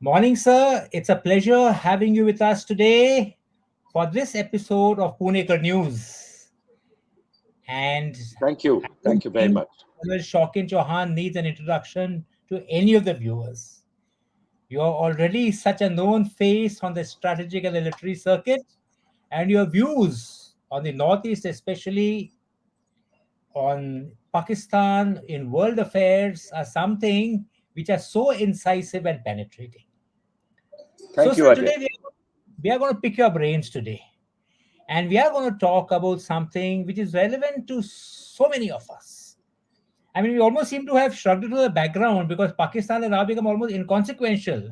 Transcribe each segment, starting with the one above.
Morning, sir. It's a pleasure having you with us today for this episode of Punekar News. And Thank I you. don't Thank you very think much. Shokin Chauhan needs an introduction to any of the viewers. You are already such a known face on the strategic and the literary circuit, and your views on the Northeast, especially on Pakistan in world affairs, are something which are so incisive and penetrating. So, Thank you, sir, Ajay. today we are going to pick your brains today. And we are going to talk about something which is relevant to so many of us. I mean, we almost seem to have shrugged it to the background because Pakistan has now become almost inconsequential.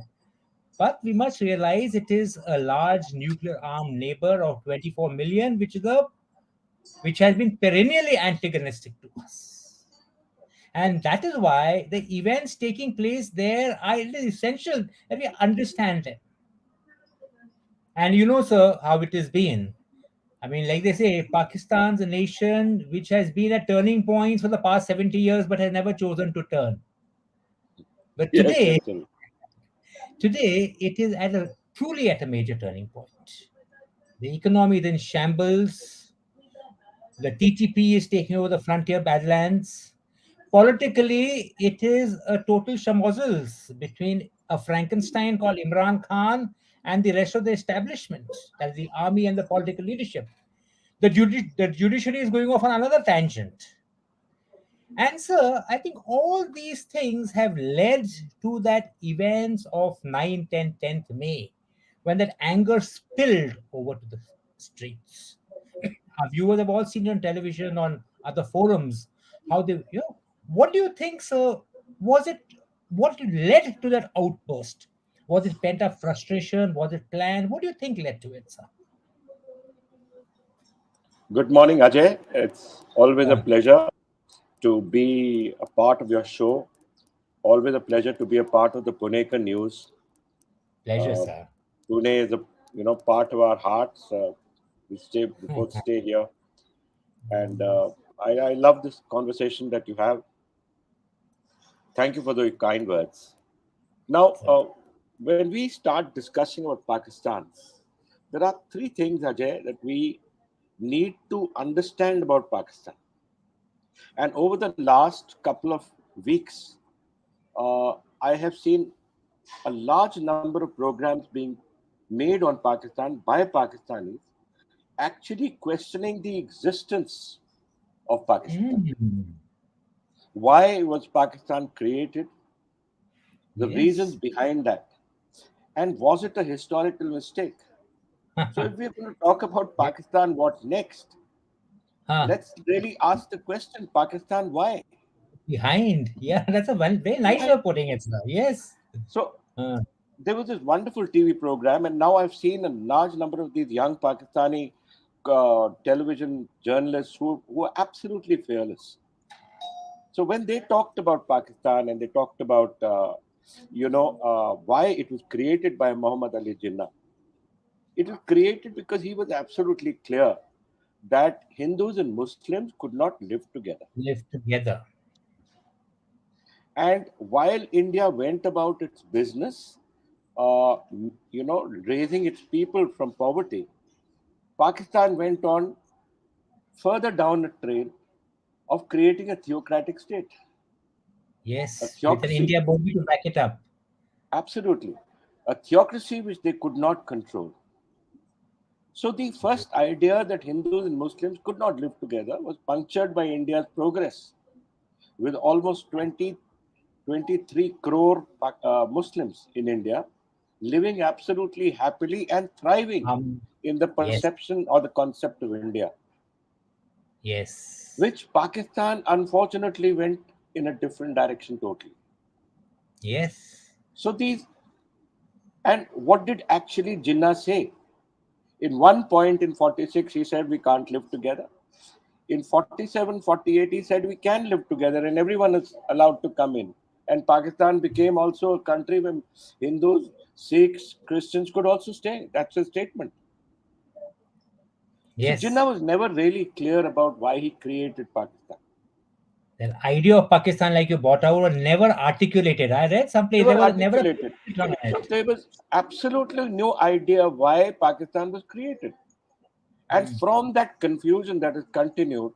But we must realize it is a large nuclear armed neighbor of 24 million, which has been perennially antagonistic to us. And that is why the events taking place there are it is essential that we understand them. And you know, sir, how it has been. I mean, like they say, Pakistan's a nation which has been at turning points for the past 70 years but has never chosen to turn. But Yes, today, absolutely. today it is at a truly at a major turning point. The economy is in shambles. The TTP is taking over the frontier badlands. Politically, it is a total shamosles between a Frankenstein called Imran Khan and the rest of the establishment, that's the army and the political leadership. The judiciary is going off on another tangent. And sir, I think all these things have led to that events of 9, 10, 10th May, when that anger spilled over to the streets. Our viewers have all seen it on television, on other forums, how what do you think, sir? Was it what led to that outburst? Was it pent up frustration? Was it planned? What do you think led to it, sir? Good morning, Ajay. It's always a Uh, pleasure to be a part of your show. Always a pleasure to be a part of the Punekar News. Pleasure, Uh, sir. Pune is a part of our hearts. We both stay here, and I love this conversation that you have. Thank you for the kind words. Now, when we start discussing about Pakistan, there are three things, Ajay, that we need to understand about Pakistan. And over the last couple of weeks, I have seen a large number of programs being made on Pakistan by Pakistanis, actually questioning the existence of Pakistan. Mm, Why was Pakistan created? The reasons yes. behind that. And was it a historical mistake? So, if we're going to talk about Yeah. Pakistan, what next? Huh. Let's really ask the question Pakistan, why? Behind. Yeah, that's a very nice way Why? of putting it, sir. Yes. So, Uh, there was this wonderful TV program, and now I've seen a large number of these young Pakistani television journalists who are absolutely fearless. So when they talked about Pakistan and they talked about, why it was created by Muhammad Ali Jinnah, it was created because he was absolutely clear that Hindus and Muslims could not live together. live together. And while India went about its business, raising its people from poverty, Pakistan went on further down a trail of creating a theocratic state, a Yes, with an theocracy, India body to back it up. absolutely, a theocracy which they could not control. So the first idea that Hindus and Muslims could not live together was punctured by India's progress, with almost 23 crore Muslims in India living absolutely happily and thriving in the Yes, perception or the concept of India, yes, which Pakistan unfortunately went in a different direction totally. yes. So these, and what did actually Jinnah say? In one point in 46, he said we can't live together. In 47, 48, he said we can live together and everyone is allowed to come in. And Pakistan became also a country where Hindus, Sikhs, Christians could also stay. That's his statement. So Yes. Jinnah was never really clear about why he created Pakistan. The idea of Pakistan, like you brought out, was never articulated. I read They someplace there were was never a articulated. on So it. there was absolutely no idea why Pakistan was created. And Hmm. from that confusion that is continued,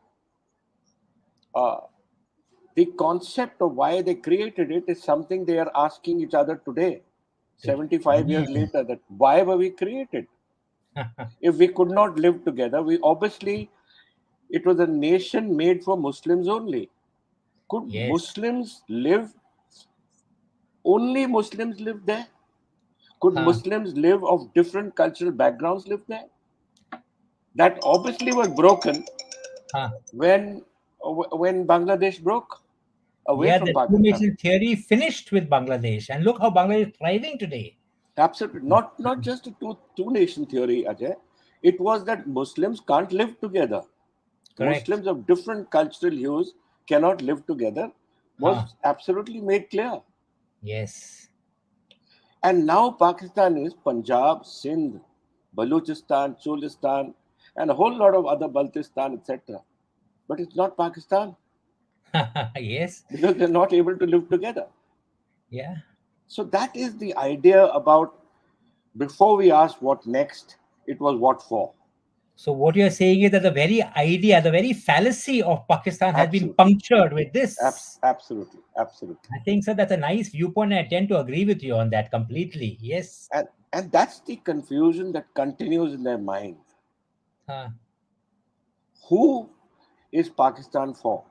uh, the concept of why they created it is something they are asking each other today, 75 years Hmm. later, that why were we created? If we could not live together, we obviously, it was a nation made for Muslims only. Could Yes. Muslims live, only Muslims live there? Could Huh. Muslims live of different cultural backgrounds live there? That obviously was broken Huh. when when Bangladesh broke away Yeah, from the two Pakistan. nation theory finished with Bangladesh, and look how Bangladesh is thriving today. Absolutely, not just a two nation theory, Ajay. It was that Muslims can't live together. Correct. Muslims of different cultural hues cannot live together. Huh. Was absolutely made clear. Yes. And now Pakistan is Punjab, Sindh, Baluchistan, Cholistan, and a whole lot of other Baltistan, etc. But it's not Pakistan Yes. because they're not able to live together. Yeah. So that is the idea about, before we ask what next, it was what for. So what you're saying is that the very idea, the very fallacy of Pakistan has been Absolutely. punctured with this. Absolutely. Absolutely. I think, sir, that's a nice viewpoint. I tend to agree with you on that completely. Yes. And that's the confusion that continues in their mind. Huh. Who is Pakistan for?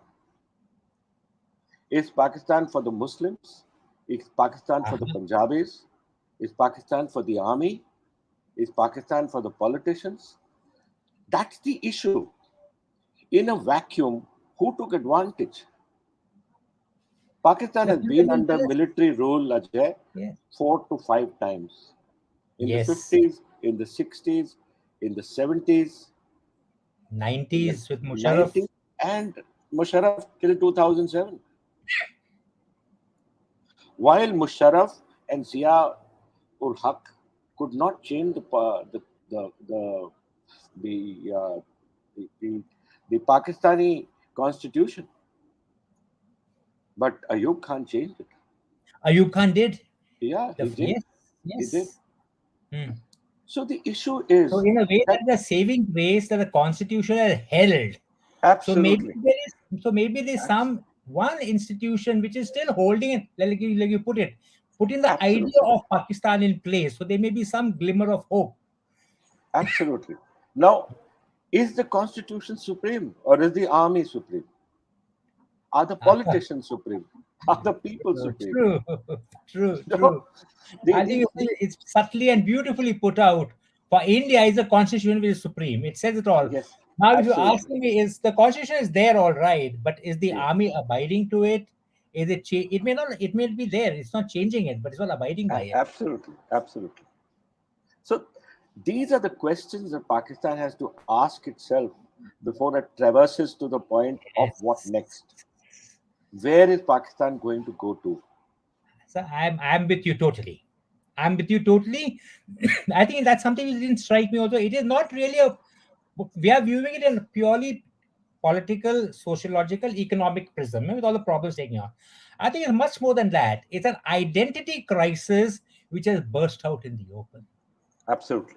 Is Pakistan for the Muslims? Is Pakistan for the Uh-huh. Punjabis? Is Pakistan for the army? Is Pakistan for the politicians? That's the issue. In a vacuum, who took advantage? Pakistan Sir, has you can been then under tell us. military rule, Ajay, Yeah. 4 to 5 times. In the Yes. 50s, in the 60s, in the 70s, in the 90s with Musharraf. 90s, and Musharraf till 2007. While Musharraf and Zia ul Haq could not change the, the, the, uh, the, the Pakistani constitution, but Ayub Khan changed it. Ayub Khan did. Yeah, he did. Yes. He did. Yes. Hmm. So the issue So is in a way, that that the saving grace that the constitution has held. So maybe absolutely, there is. So maybe there's some one institution which is still holding it, like you put it, putting the idea absolutely, of Pakistan in place. So there may be some glimmer of hope. absolutely. Now, is the constitution supreme or is the army supreme? Are the politicians supreme? Are the people supreme? True, true, No, true. I think it's subtly and beautifully put out. For India, is the constitution which is supreme. It says it all. yes, Now, if you ask absolutely, me, is the constitution is there, all right, but is the yes, army abiding to it? Is it? It may not. It may be there. It's not changing it, but it's not abiding by it. absolutely, absolutely. So these are the questions that Pakistan has to ask itself before it traverses to the point of what Yes. next. Where is Pakistan going to go to? So I'm with you totally. I'm with you totally. I think that's something which didn't strike me also. It is not really a, we are viewing it in a purely political, sociological, economic prism with all the problems taking on. I think it's much more than that. It's an identity crisis which has burst out in the open. Absolutely,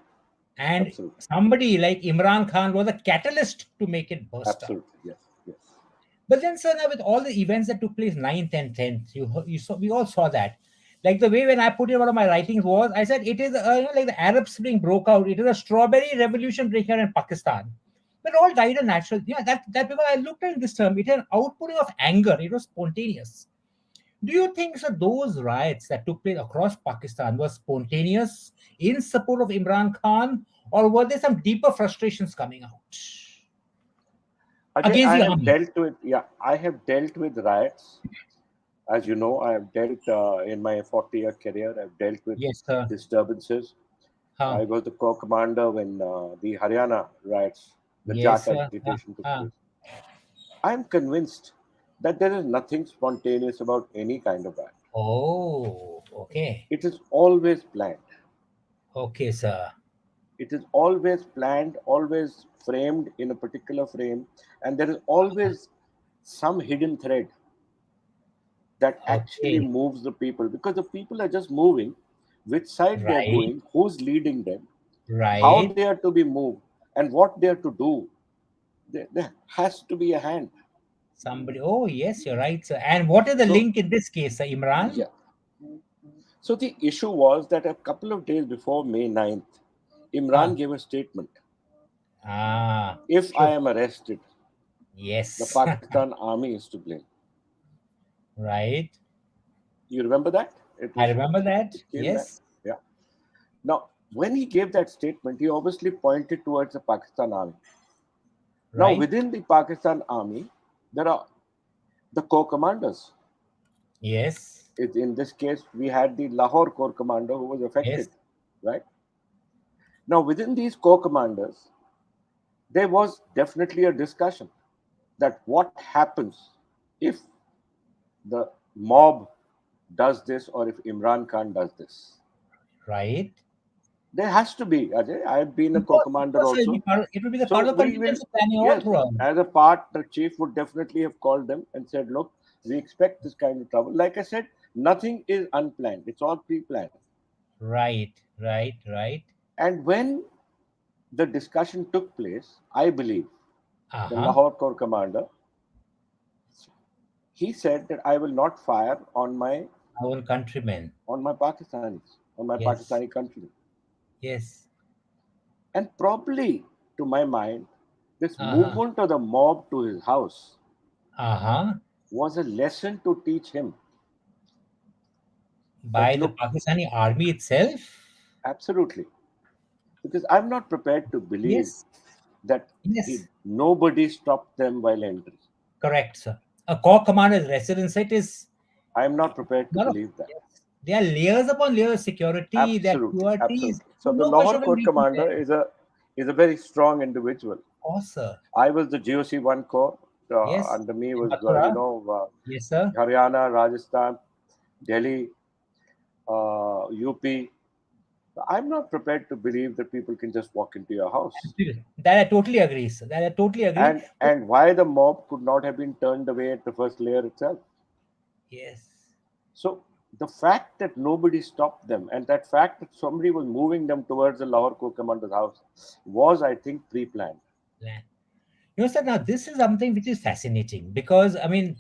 And absolutely, somebody like Imran Khan was a catalyst to make it burst out. absolutely. Yes, yes, But then, sir, now with all the events that took place 9th and 10th, you saw, we all saw that. Like the way when I put in one of my writings was, I said it is like the Arab Spring broke out. It is a strawberry revolution breaking out in Pakistan. But all died a natural. That because I looked at this term, it had an outpouring of anger. It was spontaneous. Do you think so? Those riots that took place across Pakistan were spontaneous in support of Imran Khan, or were there some deeper frustrations coming out Ajay, against I the have army? dealt with, yeah, I have dealt with riots. As you know, I have dealt in my 40-year career. I've dealt with Yes, sir. disturbances. Huh. I was the co-commander when the Haryana riots, the Yes, Jat sir. agitation took place. I am convinced that there is nothing spontaneous about any kind of riot. Oh, okay. It is always planned. Okay, sir. It is always planned, always framed in a particular frame, and there is always some hidden thread that actually Okay. moves the people, because the people are just moving which side they are Right. going, who's leading them, how Right. they are to be moved, and what they are to do. There has to be a hand. Somebody. Oh, yes, you're right, sir. And what is the So, link in this case, sir? Imran? yeah. So the issue was that a couple of days before May 9th, Imran Ah, gave a statement. If I sure. am arrested, the Yes. Pakistan army is to blame. Right. You remember that? It I was remember that. it came back. Yes. Yeah. Now, when he gave that statement, he obviously pointed towards the Pakistan army. Now, Right. within the Pakistan army, there are the corps commanders. Yes. In this case, we had the Lahore corps commander who was Yes. affected, right? Now, within these corps commanders, there was definitely a discussion that what happens if the mob does this or if Imran Khan does this. Right. There has to be, Ajay. I've been a Of co course, of commander course, sir, also. it will be the part So of we will, contingency planning all yes, throughout. as a part, the chief would definitely have called them and said, look, we expect this kind of trouble. Like I said, nothing is unplanned, it's all pre planned. Right. Right. Right. And when the discussion took place, I believe Uh the huh. Lahore Corps commander, he said that I will not fire Our own countrymen. on my Pakistanis, on my Yes. Pakistani countrymen. Yes. And probably, to my mind, this Uh huh. movement of the mob to his house Uh huh. was a lesson to teach him that By the look, Pakistani army itself. absolutely, because I'm not prepared to believe Yes. that Yes. nobody stopped them while entering. Correct, sir. A corps commander's residence site is I'm not prepared to lot of, believe that. yes. There are layers upon layers of security. There are Absolutely, QRTs. absolutely. So the No question Lahore of him Corps reaching there. commander is a very strong individual. Of course, sir. I was the GOC one corps. Yes. Under me In was Mathura. Yes, sir. Haryana, Rajasthan, Delhi, UP. I'm not prepared to believe that people can just walk into your house. Absolutely. That I totally agree, sir. That I totally agree. And why the mob could not have been turned away at the first layer itself. Yes. So the fact that nobody stopped them and that fact that somebody was moving them towards the Lahore Corps commander's house was, I think, pre-planned. Yeah. Sir, now this is something which is fascinating because I mean,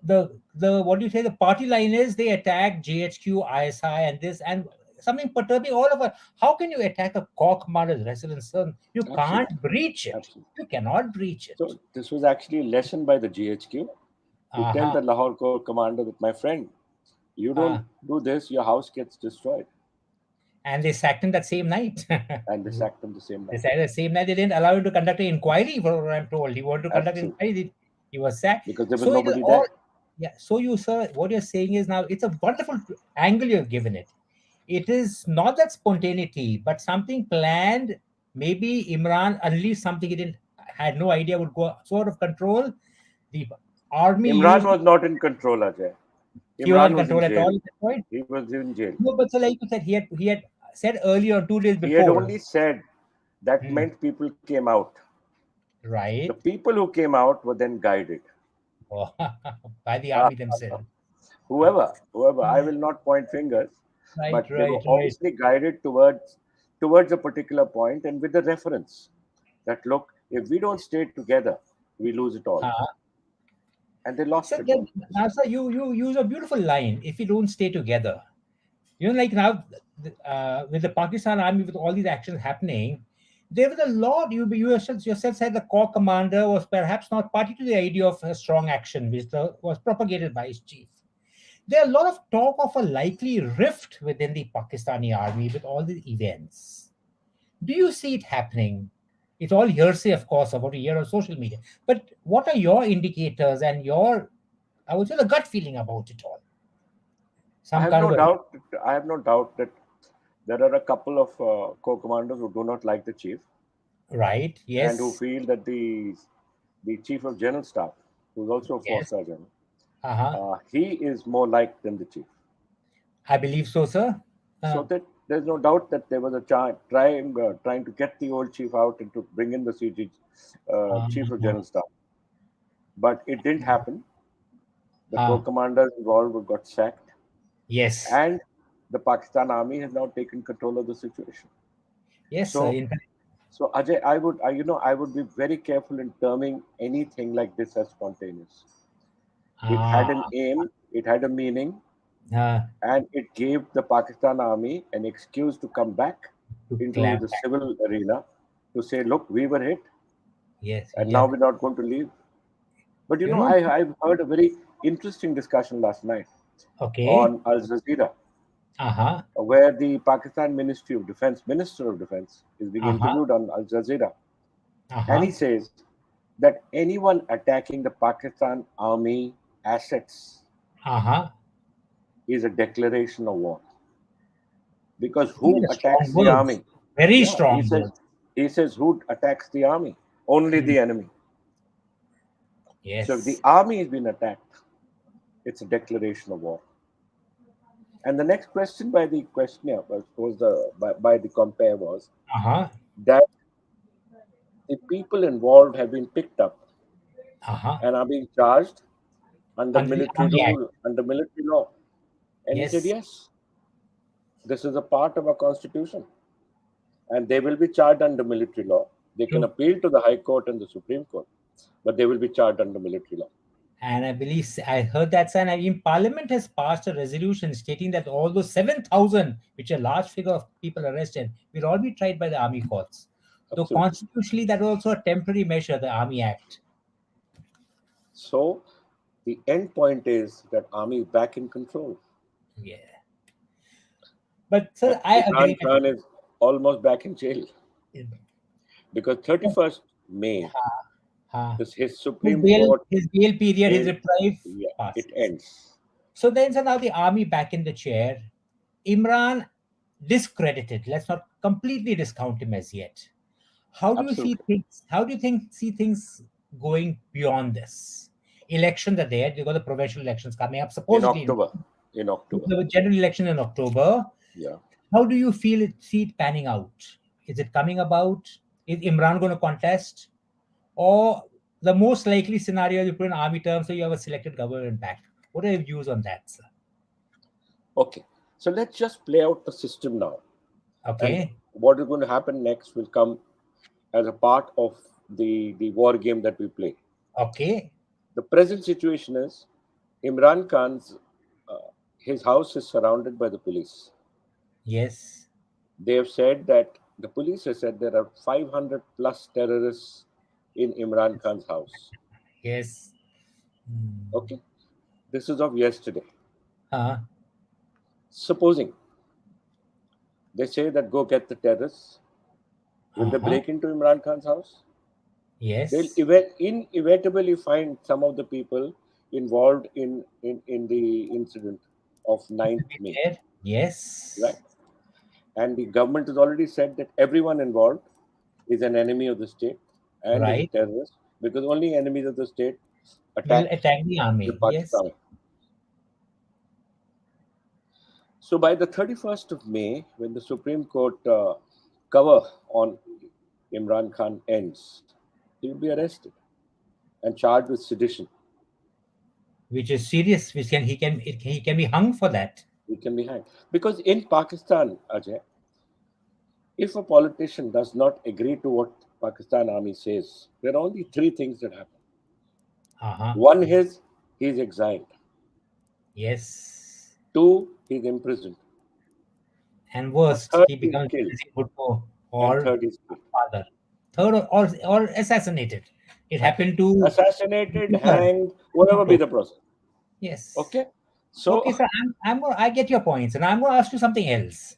the what do you say? The party line is they attack GHQ, ISI, and this and something perturbing all of us. How can you attack a corps commander's residence? Sir? You can't Absolutely. breach it. Absolutely. You cannot breach it. So this was actually a lesson by the GHQ to tell Uh-huh. the Lahore Corps commander that, my friend, you don't Uh, do this, your house gets destroyed. and they sacked him that same night. And they sacked him the same They night. said the same night they didn't allow him to conduct an inquiry, for what I'm told. He wanted to conduct an Absolutely. inquiry. He was sacked. Because there was So it is nobody all, there. yeah. So you, sir, what you're saying is now it's a wonderful angle you've given it. It is not that spontaneity, but something planned. Maybe Imran unleashed something he didn't had no idea would go so out of control. The army Imran used was not in control, Ajay. he was not Imran in was in control at jail. all at that point. He was in jail. No, but so like you said, he had said earlier, 2 days He had before, only said that hmm, meant people came out. The right? people who came out were then guided. Oh, by the Uh, army themselves. whoever, I will not point fingers, Right, but they were right, right. obviously guided towards a particular point and with the reference that look, if we don't stay together, we lose it all. Uh, And they lost so it then, all. now, sir, you use a beautiful line. If we don't stay together, like now with the Pakistan army, with all these actions happening, there was a lot. You yourself said the corps commander was perhaps not party to the idea of a strong action, which was propagated by his chief. There are a lot of talk of a likely rift within the Pakistani army with all these events. Do you see it happening? It's all hearsay, of course, about a year on social media. But what are your indicators and your, I would say, the gut feeling about it all? I Some have kind no of a, doubt. I have no doubt that there are a couple of corps commanders who do not like the chief right? and who Yes, feel that the chief of general staff, who's also a yes. four-star general, Uh-huh. he is more liked than the chief. I believe so, sir. So Uh, that there's no doubt that there was a trying to get the old chief out and to bring in the CG, chief of uh, general staff. but it didn't happen. The Ah, corps commanders involved got sacked, yes, and the Pakistan army has now taken control of the situation. yes. So, In fact, so Ajay, I would be very careful in terming anything like this as spontaneous. It ah, had an aim, it had a meaning, ah, and it gave the Pakistan army an excuse to come back to into clamp the back. civil arena to say, look, we were hit, Yes, and yeah. now we're not going to leave. But You know. I've heard a very interesting discussion last night Okay. on Al Jazeera, Uh huh. where the Pakistan Ministry of Defense, Minister of Defense, is being Uh huh. interviewed on Al Jazeera. Uh And huh. he says that anyone attacking the Pakistan army assets Uh huh. is a declaration of war. Because These who are strong attacks the words. army? Very Yeah, strong words. he says who attacks the army? Only Mm, the enemy. So if the yes. army has been attacked, it's a declaration of war. And the next question by the questioner by the compare was Uh huh. that the people involved have been picked up Uh huh. and are being charged under Under the military Army Act. rule, under military law. And he said, Yes. yes, this is a part of our constitution. And they will be charged under military law. They can True. appeal to the High Court and the Supreme Court, but they will be charged under military law. And I believe I heard that, and I mean, Parliament has passed a resolution stating that all those 7,000, which are a large figure of people arrested, will all be tried by the army courts. Though Absolutely. constitutionally, that was also a temporary measure, the Army Act. So the end point is that army is back in control. Yeah. But And sir, I Imran agree with Khan is almost back in jail you. because 31st May, Uh, his Supreme Court his bail period, his is, reprieve yeah, it passes. ends. So then, so now the army back in the chair. Imran discredited. Let's not completely discount him as yet. How do you see Absolutely. things? How do you think see things going beyond this? Elections are there. You've got the provincial elections coming up. In Supposedly, October. In October. the general election in October. Yeah. How do you feel it? See it panning out? Is it coming about? Is Imran going to contest? Or the most likely scenario you put in army terms, so you have a selected government back. What are your views on that, sir? Okay. So let's just play out the system now. And Okay, what is going to happen next will come as a part of the war game that we play. okay, The present situation is Imran Khan's his house is surrounded by the police. yes, They have said that the police have said there are 500 plus terrorists in Imran Khan's house. yes. Hmm. Okay, this is of yesterday. Uh, Supposing they say that go get the terrorists, will they uh-huh. break into Imran Khan's house? They'll Yes. inevitably find some of the people involved in the incident of Will 9th be May, there. right? Yes. And the government has already said that everyone involved is an enemy of the state and is a Right. terrorist because only enemies of the state Will attack attack the the army. Yes. Pakistan. So by the 31st of May, when the Supreme Court cover on Imran Khan ends, he will be arrested and charged with sedition. Which is serious. Which he can be hung for that. He can be hanged. Because in Pakistan, Ajay, if a politician does not agree to what Pakistan army says, there are only three things that happen. Uh-huh. One is he's exiled. Yes. Two, he's imprisoned. And Or worst, third, he he's becomes killed. President Bhutto And or third, he's killed. father. Third, or assassinated. It Uh, happened to Assassinated, Bhutto. hanged, whatever be Bhutto. the process. Yes. Okay? Okay, So, sir. I get your points, and I'm going to ask you something else.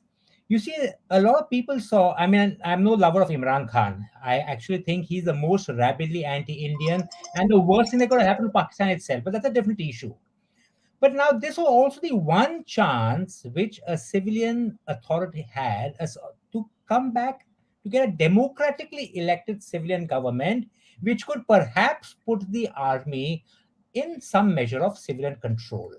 You see, a lot of people saw. I mean, I'm no lover of Imran Khan. I actually think he's the most rabidly anti-Indian and the worst thing that could happen to Pakistan itself. But that's a different issue. But now this was also the one chance which a civilian authority had as to come back to get a democratically elected civilian government, which could perhaps put the army in some measure of civilian control.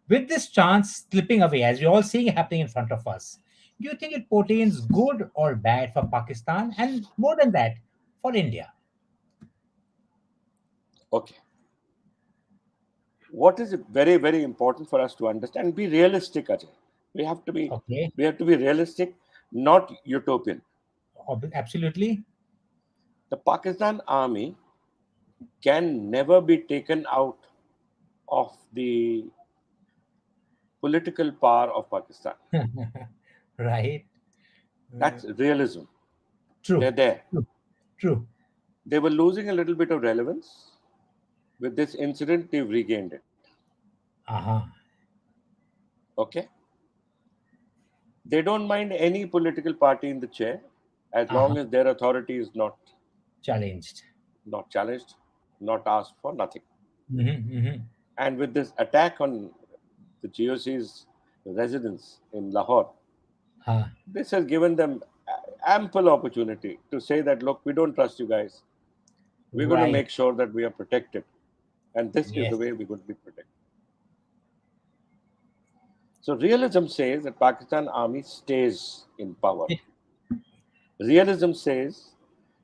With this chance slipping away, as we're all seeing happening in front of us, do you think it portends good or bad for Pakistan and more than that, for India? okay. what is very, very important for us to understand? Be realistic, Ajay. We have to be, Okay. we have to be realistic, not utopian. Absolutely. The Pakistan army can never be taken out of the political power of Pakistan. Right. Uh, That's realism. They're true. there. True. True. They were losing a little bit of relevance. With this incident, they've regained it. Uh-huh. Okay? They don't mind any political party in the chair as Uh-huh. long as their authority is Challenged. not challenged, not asked for, nothing. Mm-hmm. And with this attack on the GOC's residence in Lahore, Uh, this has given them ample opportunity to say that, look, we don't trust you guys. We're going to right. make sure that we are protected. And this is the Yes. way we're going to be protected. So realism says that Pakistan army stays in power. It Realism says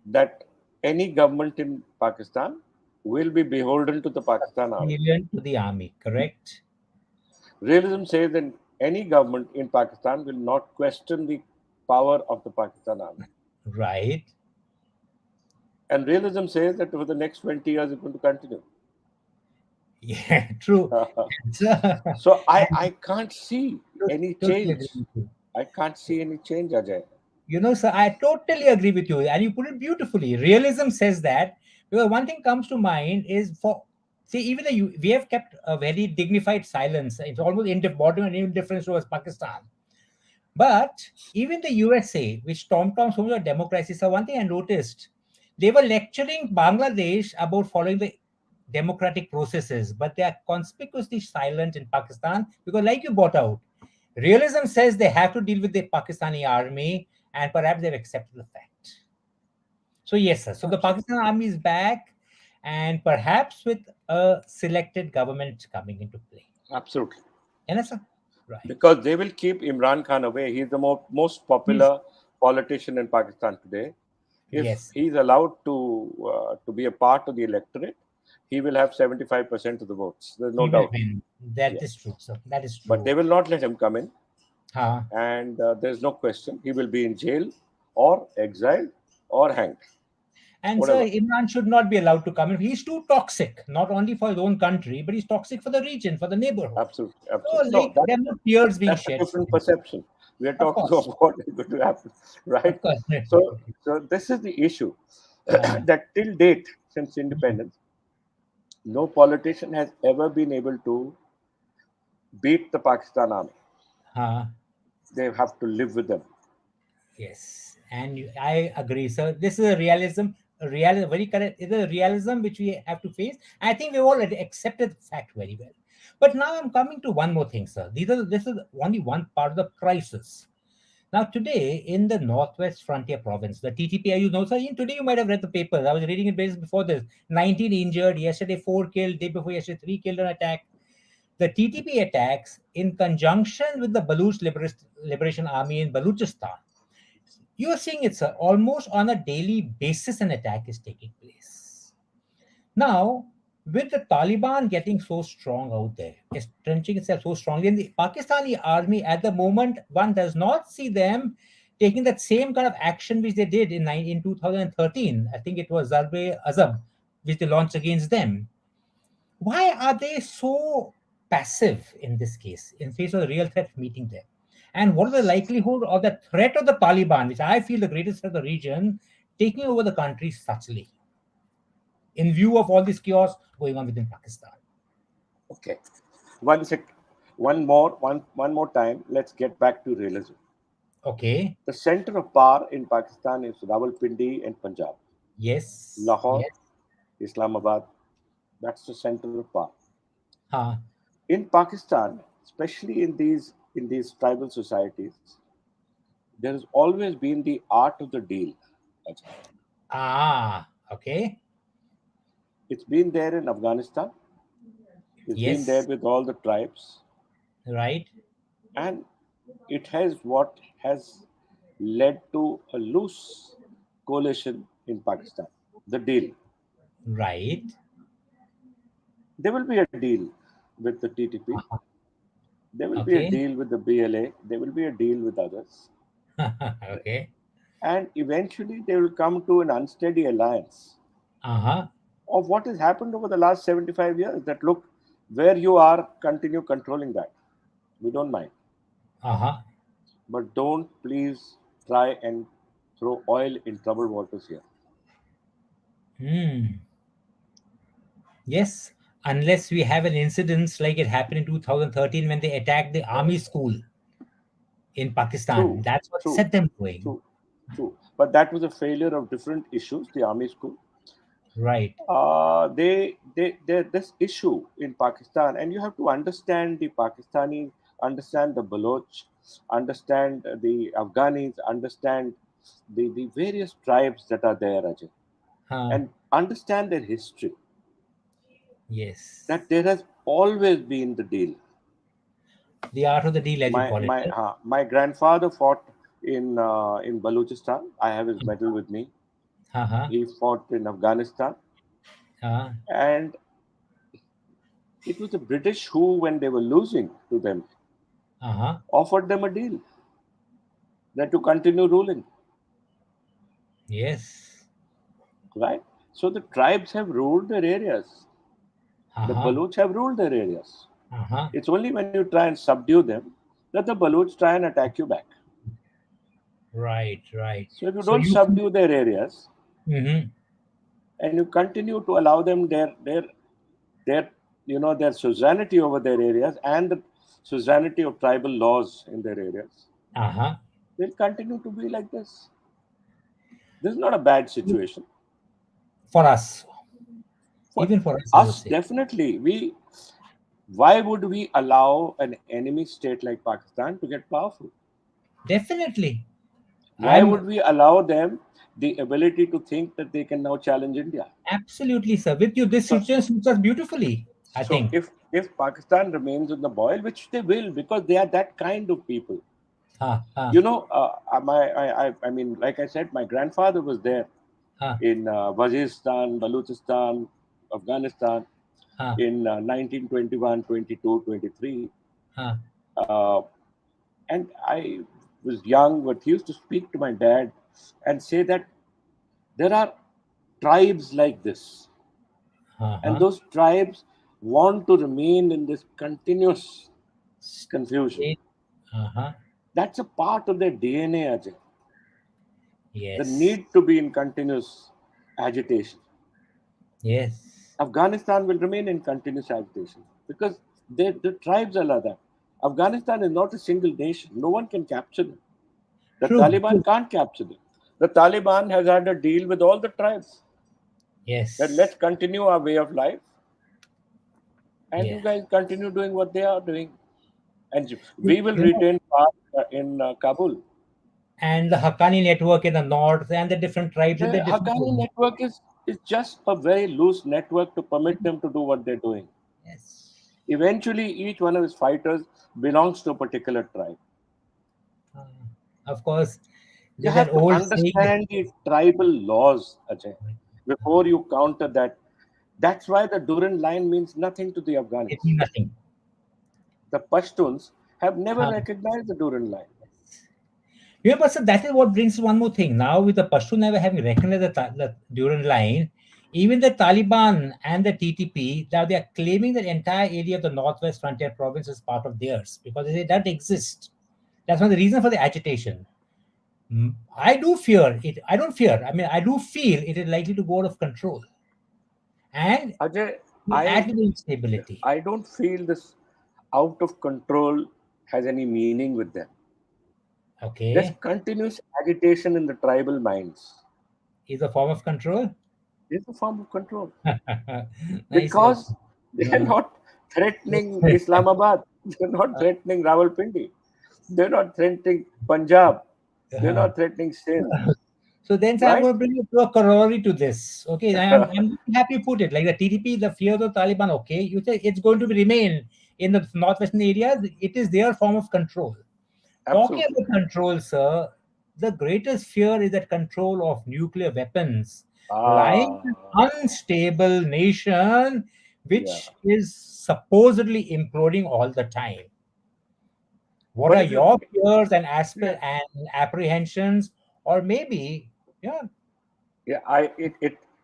that any government in Pakistan will be beholden to the Pakistan army. brilliant to the army, correct? Realism says that any government in Pakistan will not question the power of the Pakistan army. Right. And realism says that for the next 20 years it's going to continue. Yeah, true. So, So and I can't see any totally change. agree with you. I can't see any change, Ajay. Sir, I totally agree with you, and you put it beautifully. Realism says that because one thing comes to mind is for see, even we have kept a very dignified silence. It's almost bordering on indifference towards Pakistan. But even the USA, which tom-toms over democracy, so one thing I noticed, they were lecturing Bangladesh about following the democratic processes, but they are conspicuously silent in Pakistan because, like you brought out, realism says they have to deal with the Pakistani army, and perhaps they've accepted the fact. So yes, sir. So the Absolutely. Pakistan army is back, and perhaps with a selected government coming into play. Absolutely. Yes, sir. Right. Because they will keep Imran Khan away. He's the most He's popular politician in Pakistan today. If yes. he's allowed to be a part of the electorate, he will have 75% of the votes. There's no He will doubt. win. That Yeah. is true, sir. That is But true. they will not let him come in, Huh. and there's no question. He will be in jail or exiled or hanged, And sir, whatever. Imran should not be allowed to come in. He's too toxic, not only for his own country, but he's toxic for the region, for the neighborhood. Absolutely, So, absolutely. No, like, there are no tears being that's a shed for different him. perception. We are Of talking course. about what is going to happen, right? Of course. So, so this is the issue uh, that till date, since independence, no politician has ever been able to beat the Pakistan army. uh, They have to live with them. yes. And I agree, sir. This is a realism, very correct. It is a realism which we have to face. I think we've already accepted the fact very well. But now I'm coming to one more thing, sir. This is only one part of the crisis. Now, today in the Northwest Frontier Province, the TTP, sir, today you might have read the papers. I was reading it before this. 19 injured, yesterday 4 killed, day before yesterday 3 killed in attack. The TTP attacks, in conjunction with the Liberation Army in Baluchistan, you are seeing it, sir, almost on a daily basis an attack is taking place. Now, with the Taliban getting so strong out there, entrenching itself so strongly, and the Pakistani army at the moment, one does not see them taking that same kind of action which they did in 2013. I think it was Zarbe Azab, which they launched against them. Why are they so passive in this case, in face of the real threat meeting them? And what is the likelihood of the threat of the Taliban, which I feel the greatest threat of the region, taking over the country subtly, in view of all this chaos going on within Pakistan? Okay. One sec. One more time. Let's get back to realism. Okay. The center of power in Pakistan is Rawalpindi and Punjab. Yes. Lahore, Yes. Islamabad. That's the center of power. Huh. In Pakistan, especially in these tribal societies, there has always been the art of the deal. Ah. Okay. It's been there in Afghanistan. It's been there Yes. with all the tribes, Right. and it has what has led to a loose coalition in Pakistan. The deal. Right. There will be a deal. with the TTP. Uh-huh. There will be a Okay. deal with the BLA. There will be a deal with others. Okay. And eventually they will come to an unsteady alliance Uh-huh. of what has happened over the last 75 years. That look, where you are, continue controlling that. We don't mind. Uh-huh. But don't please try and throw oil in troubled waters here. Hmm. Yes. Unless we have an incident like it happened in 2013 when they attacked the army school in Pakistan. True, That's what true, set them going. true, true. But that was a failure of different issues, the army school. Right. This issue in Pakistan, and you have to understand the Pakistanis, understand the Baloch, understand the Afghanis, understand the various tribes that are there, Ajay, Huh. and understand their history. Yes. That there has always been the deal. The art of the deal, as you My call it. my my grandfather fought in Balochistan. I have his medal with me. Uh-huh. He fought in Afghanistan, Uh, and it was the British who, when they were losing to them, uh-huh. offered them a deal that to continue ruling, Yes. right? So the tribes have ruled their areas. The Uh-huh. Baloch have ruled their areas. Uh-huh. It's only when you try and subdue them that the Baloch try and attack you back. Right, right. So if you So don't you subdue their areas mm-hmm. and you continue to allow them their their suzerainty over their areas and the suzerainty of tribal laws in their areas, Uh-huh. they'll continue to be like this. This is not a bad situation For us. for Even for us, I would us. say. Definitely, we why would we allow an enemy state like Pakistan to get powerful? Definitely. Why I'm would we allow them the ability to think that they can now challenge India? absolutely, sir. With you, this So, situation suits us beautifully, I so think. if Pakistan remains in the boil, which they will, because they are that kind of people. Huh, huh, I mean, like I said, my grandfather was there huh, in Waziristan, Balochistan, Afghanistan huh, in 1921, 22, 23. huh, Uh, and I was young, but he used to speak to my dad and say that there are tribes like this, huh, and huh. those tribes want to remain in this continuous confusion. State. Uh-huh. That's a part of their DNA, Ajay. The Yes. need to be in continuous agitation. Yes. Afghanistan will remain in continuous agitation because the tribes are like that. Afghanistan is not a single nation. No one can capture them. The True. Taliban True. can't capture them. The Taliban has had a deal with all the tribes that let's Yes. continue our way of life and you Yeah. guys continue doing what they are doing. And You, we will you know, retain power in Kabul. and the Haqqani network in the north and the different tribes in The the different Haqqani network is just a very loose network to permit them to do what they're doing. yes. Eventually, each one of his fighters belongs to a particular tribe. Uh, of course, You there's that have to old saying. understand the tribal laws, Ajay, before you counter that. That's why the Durand line means nothing to the It Afghans. means nothing. The Pashtuns have never Uh, recognized the Durand line. yeah, but sir, that is what brings one more thing. Now, with the Pashtun never having recognized the Durand line, even the Taliban and the TTP, now they are claiming that entire area of the Northwest Frontier Province is part of theirs because they say that exists. That's one of the reason for the agitation. I do fear it. I don't fear. I mean, I do feel it is likely to go out of control and Ajay, will add I to the instability. I don't feel this out of control has any meaning with them. There's Okay, continuous agitation in the tribal minds. is a form of control. It's a form of control Nice. Okay. because they're Uh, not threatening Islamabad. They're not threatening Rawalpindi. They're not threatening Punjab. They're uh, not threatening Sindh, So then, sir, I'm right? going to bring you to a corollary to this. Okay, I'm happy you put it like the TDP, the fear of the Taliban. Okay, you say it's going to remain in the northwestern areas. It is their form of control. Talking Absolutely. about control, sir, the greatest fear is that control of nuclear weapons. Lying Ah, an unstable nation Yeah. which is supposedly imploding all the time. What But are if you, your fears and yeah, and apprehensions, or maybe, yeah, yeah,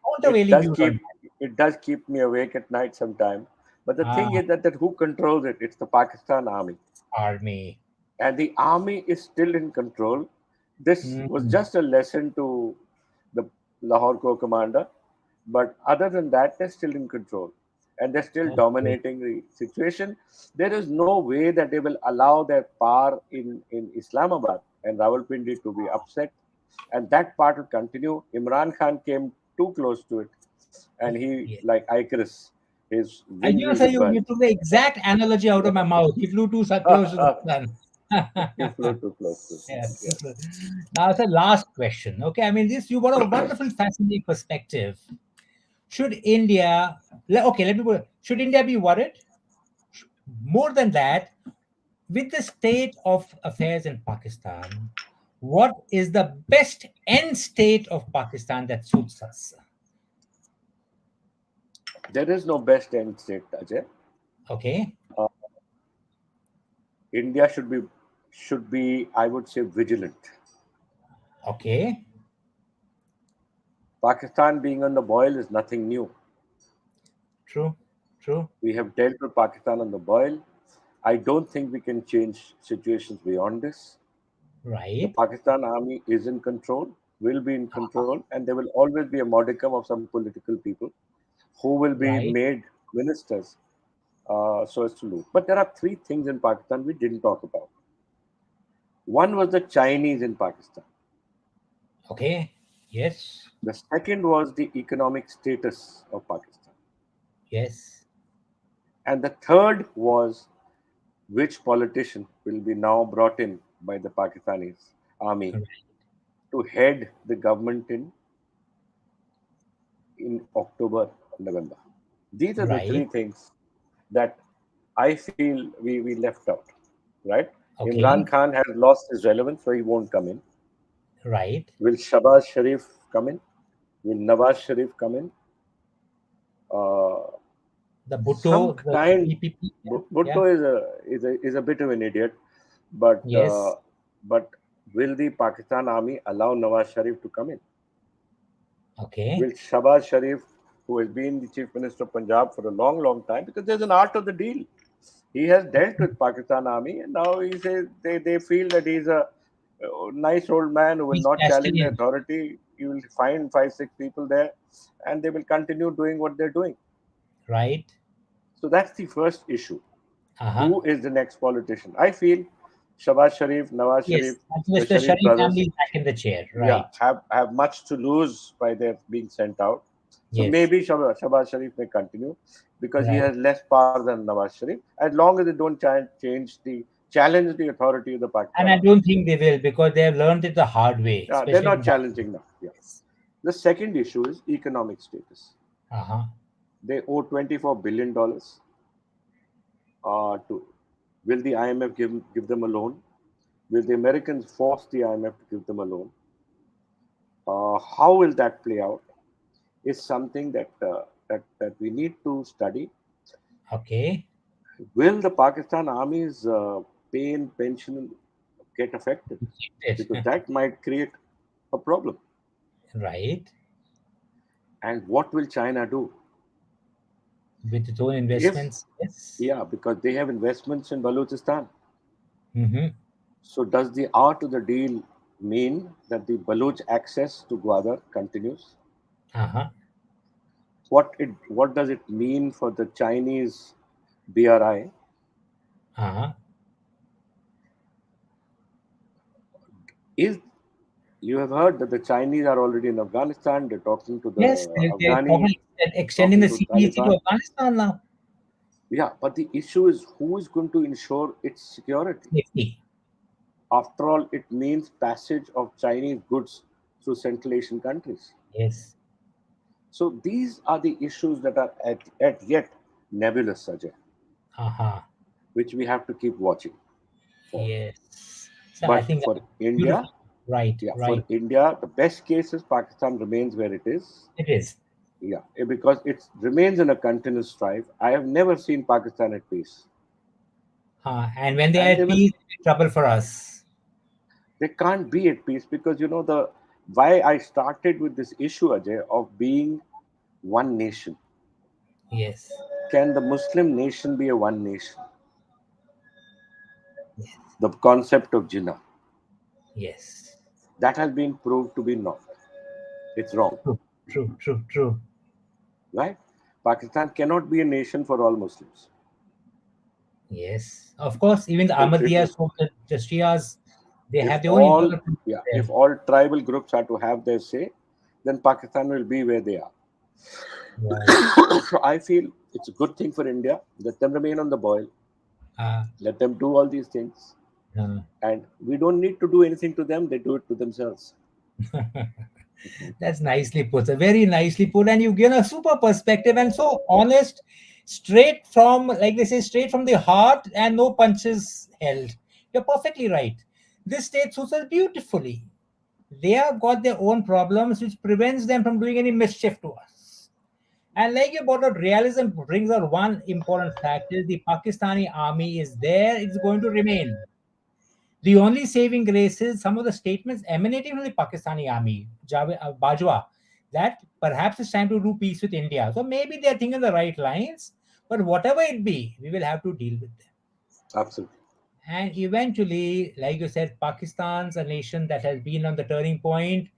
countervailing views on it does keep me awake at night sometime. But the that? thing is that who controls it? It's the Pakistan army, Army. and the army is still in control. This was Mm, just a lesson to the Lahore Corps commander, but other than that, they're still in control and they're still okay. dominating the situation. There is no way that they will allow their power in Islamabad and Rawalpindi to be upset, and that part will continue. Imran Khan came too close to it, and he, Yeah. like Icarus, his I wings knew, will sir, be you burned. took the exact analogy out of my mouth. He flew too close to the sun. He flew too close to. Yeah, too Yes. close. Now, the last question. Okay, I mean, this you got a wonderful, fascinating perspective. Should India, okay, let me put it, should India be worried? More than that, with the state of affairs in Pakistan, what is the best end state of Pakistan that suits us? There is no best end state, Ajay. Okay, Uh, India should be, I would say, vigilant. okay, Pakistan being on the boil is nothing new. true, true, We have dealt with Pakistan on the boil. I don't think we can change situations beyond this. The right, Pakistan army is in control, will be in control, and there will always be a modicum of some political people who will be right, made ministers so as to lose. But there are three things in Pakistan we didn't talk about. One was the Chinese in Pakistan. okay, yes, The second was the economic status of Pakistan. yes, And the third was which politician will be now brought in by the Pakistanis army to head the government in October, November. These are the right, three things that I feel we left out, right? Imran okay, Khan has lost his relevance, so he won't come in. right. Will Shabazz Sharif come in? Will Nawaz Sharif come in? Uh, The some Bhutto, the kind. PPP, yeah, yeah, Bhutto is a bit of an idiot, but yes, but will the Pakistan army allow Nawaz Sharif to come in? okay, Will Shabazz Sharif, who has been the chief minister of Punjab for a long, long time, because there's an art of the deal. He has dealt with Pakistan army, and now he says they feel that he's a nice old man who will he's not cashed challenge the in, authority. You will find five, six people there, and they will continue doing what they're doing. right, So that's the first issue. uh-huh, Who is the next politician? I feel Shabazz Sharif, Nawaz yes, Sharif, actually, the the Sharif Sharif brothers, family is back in the chair, yeah, right, have much to lose by their being sent out. So yes, maybe Shabazz Sharif may continue because he right. has less power than Nawaz Sharif, as long as they don't challenge the authority of the And Pakistan I army. don't think they will because they have learned it the hard way, They're especially not in that. challenging now. Yeah. Yes. The second issue is economic status. Uh-huh. They owe $24 billion to. Will the IMF give them a loan? Will the Americans force the IMF to give them a loan? How will that play out? Is something that we need to study. Okay. Will the Pakistan Army's pay and pension get affected? It. Because that might create a problem. Right. And what will China do? With its own If, investments. Yes. yeah, because they have investments in Balochistan. Mm-hmm. So does the art of the deal mean that the Baloch access to Gwadar continues? Uh-huh. What does it mean for the Chinese BRI? Uh-huh. Is You have heard that the Chinese are already in Afghanistan. They're talking to Yes, the they're Afghani, talking extending talking the to CPEC Taliban. to Afghanistan now. Yeah, but the issue is who is going to ensure its security? Safety. After all, it means passage of Chinese goods through Central Asian countries. Yes. So these are the issues that are at yet nebulous, Ajay, Uh-huh. which we have to keep watching for. Yes. So I But think for that's India, beautiful. Right, yeah, for right. India, the best case is Pakistan remains where it is. It is. Yeah, because it remains in a continuous strife. I have never seen Pakistan at peace, And when they are and at they will. peace, it's trouble for us. They can't be at peace because the why I started with this issue, Ajay, of being one nation. Yes. Can the Muslim nation be a one nation? Yes. The concept of Jinnah Yes. that has been proved to be not. It's wrong, True. True. True. True. right? Pakistan cannot be a nation for all Muslims. Yes. Of course, even the It Ahmadiyas, the Shias, they if have their own all internal problems yeah there. if all tribal groups are to have their say, then Pakistan will be where they are. Right. So I feel it's a good thing for India. Let them remain on the boil. Uh, Let them do all these things, uh, and we don't need to do anything to them. They do it to themselves. That's nicely put. Very nicely put. And you've given a super perspective and so honest, straight from, like they say, straight from the heart and no punches held. You're perfectly right. This state suits us beautifully. They have got their own problems, which prevents them from doing any mischief to us. And like you brought out, realism brings out one important fact is the Pakistani army is there, it's going to remain. The only saving grace is some of the statements emanating from the Pakistani army, Bajwa, that perhaps it's time to do peace with India. So maybe they're thinking the right lines, but whatever it be, we will have to deal with them. Absolutely. And eventually, like you said, Pakistan's a nation that has been on the turning point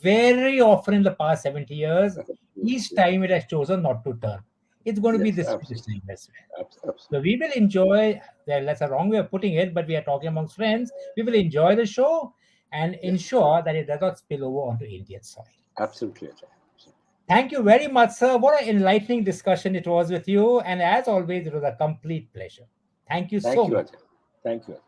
very often in the past 70 years. Each Yeah. time it has chosen not to turn. It's going to be Yes, this absolutely. time as well. So Absolutely. we will enjoy, well, that's a wrong way of putting it, but we are talking amongst friends. We will enjoy the show and Yes, ensure that it does not spill over onto Indian soil. absolutely, Ajay. Thank you very much, sir. What an enlightening discussion it was with you. And as always, it was a complete pleasure. Thank you Thank so you, much. Ajay. Thank you, Ajay.